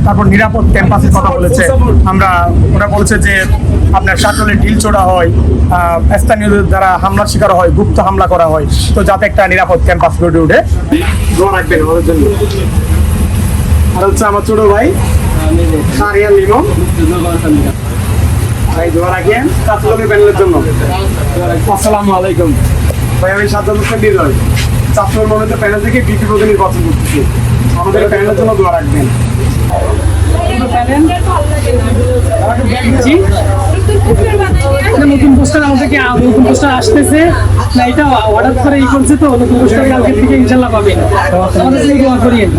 তারপর নিরাপদ ক্যাম্পাসের কথা বলেছে। ওরা বলেছে যে আপনার শাটলে ঢিল ছোড়া হয়, স্থানীয়দের দ্বারা হামলার শিকার হয়, গুপ্ত হামলা করা হয়, তো যাতে একটা নিরাপদ ক্যাম্পাস গড়ে উঠে দোয়া রাখবেন আমাদের জন্য। আর হচ্ছে আমার ছোট ভাই সারিয়া লিমন ভাই, দোয়া রাখেন ছাত্রলীগের প্যানেলের জন্য। আসসালামু আলাইকুম ভাই, আমি সাজ্জাদ হোসেন হৃদয়, ছাত্রলীগ মনোনীত প্যানেল থেকে বিপি প্রতি নির্বাচন করতেছি। আমাদের প্যানেলের জন্য দোয়া রাখবেন। নতুন পোস্টার আমাদেরকে নতুন পোস্টার আসতেছে না, এটা অর্ডার করে ই করছে, তো নতুন পোস্টার কালকে থেকে ইনশাল্লাহ পাবেন। আমাদের থেকে দোয়া করিয়েন,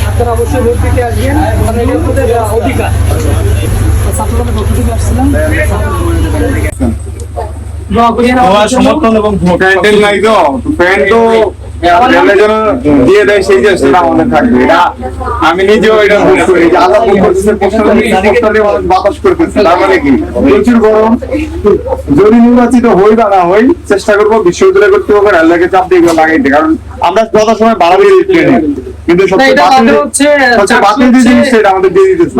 আপনারা অবশ্যই ভোট দিতে আসবেন, অধিকার। ছাত্রদের পক্ষ থেকে আসছিলাম, দোয়া করিয়েন সমর্থন এবং প্যান্ডেল নাই তো প্যান্ট তো দিয়ে দেয়, সেই যে সেটা আমাদের থাকবে। এটা আমি নিজেও এটা বুঝ করি যে আলাদা বাতাস করতেছে, তার মানে কি প্রচুর গরম। যদি নির্বাচিত হই বা না হই, চেষ্টা করবো বিশ্ববিদ্যালয় কর্তৃপক্ষ রেলকে চাপ দিয়ে লাগাইতে, কারণ আমরা যথা সময় বাড়াবি ট্রেনে, কিন্তু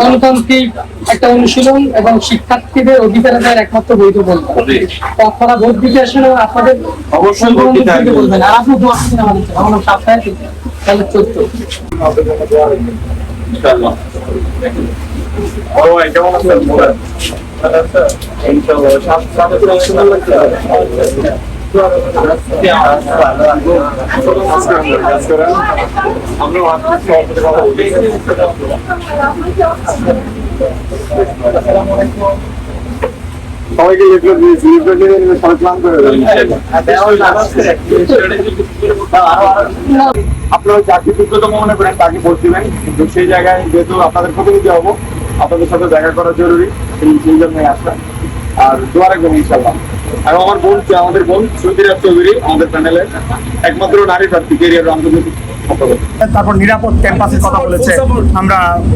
গণতান্ত্রিক একটা অনুশীলন এবং শিক্ষার্থীদের অধিকারের একমাত্র বৈধ বলবো। আপনারা ভোট দিতে আসেন, আপনাদের অবশ্যই ভোট দিতে বলবেন। আর আপনি দোয়া করবেন আমাদের, আমার সপ্তাহে তাহলে 14 ইনশাআল্লাহ। ও ভাই কেমন আছেন? সবাইকে আপনারা চাকরি যোগ্যতা মনে করেন তাকে ভোট দিবেন, কিন্তু সেই জায়গায় যেহেতু আপনাদের প্রতিনিধি হবো, আপনাদের সাথে দেখা করা জরুরি, সেই জন্যই আসা। আর দোয়া রাখবেন ইনশাল্লাহ। আর আমার বোন, আমাদের বোন সুধীরা চৌধুরী, আমাদের প্যানেলের একমাত্র নারী প্রার্থী, কেরিয়ার আন্তর্জাতিক। তারপর নিরাপদ ক্যাম্পাসের কথা বলেছে।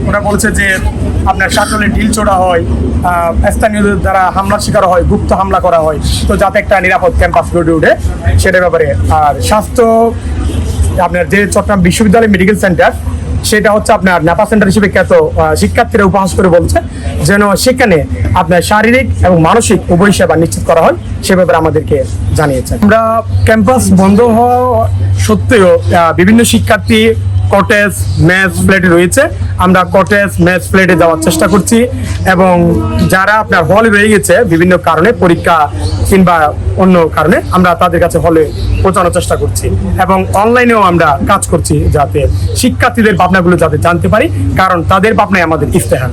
ওরা বলছে যে আপনার শাটলে ঢিল ছোড়া হয়, স্থানীয়দের দ্বারা হামলার শিকার হয়, গুপ্ত হামলা করা হয়, তো যাতে একটা নিরাপদ ক্যাম্পাস গড়ে উঠে সেটার ব্যাপারে। আর স্বাস্থ্য, আপনার যে চট্টগ্রাম বিশ্ববিদ্যালয় মেডিকেল সেন্টার, সেটা হচ্ছে আপনার নাপা সেন্টার হিসেবে খ্যাত। শিক্ষার্থীরা উপহাস করে বলছে যেন সেখানে আপনার শারীরিক এবং মানসিক উভয় সেবা নিশ্চিত করা হয়, সে ব্যাপারে আমাদেরকে জানিয়েছেন। আমরা ক্যাম্পাস বন্ধ হওয়া সত্ত্বেও বিভিন্ন শিক্ষার্থী কটেজ, মেস, ফ্ল্যাটে রয়েছে। আমরা কটেজ, মেস, ফ্ল্যাটে যাওয়ার চেষ্টা করছি, এবং যারা আপনার হলে রয়ে গেছে বিভিন্ন কারণে, পরীক্ষা কিংবা অন্য কারণে, আমরা তাদের কাছে হলে পৌঁছানোর চেষ্টা করছি, এবং অনলাইনেও আমরা কাজ করছি যাতে শিক্ষার্থীদের ভাবনাগুলো যাতে জানতে পারি, কারণ তাদের ভাবনাই আমাদের ইফতেহার।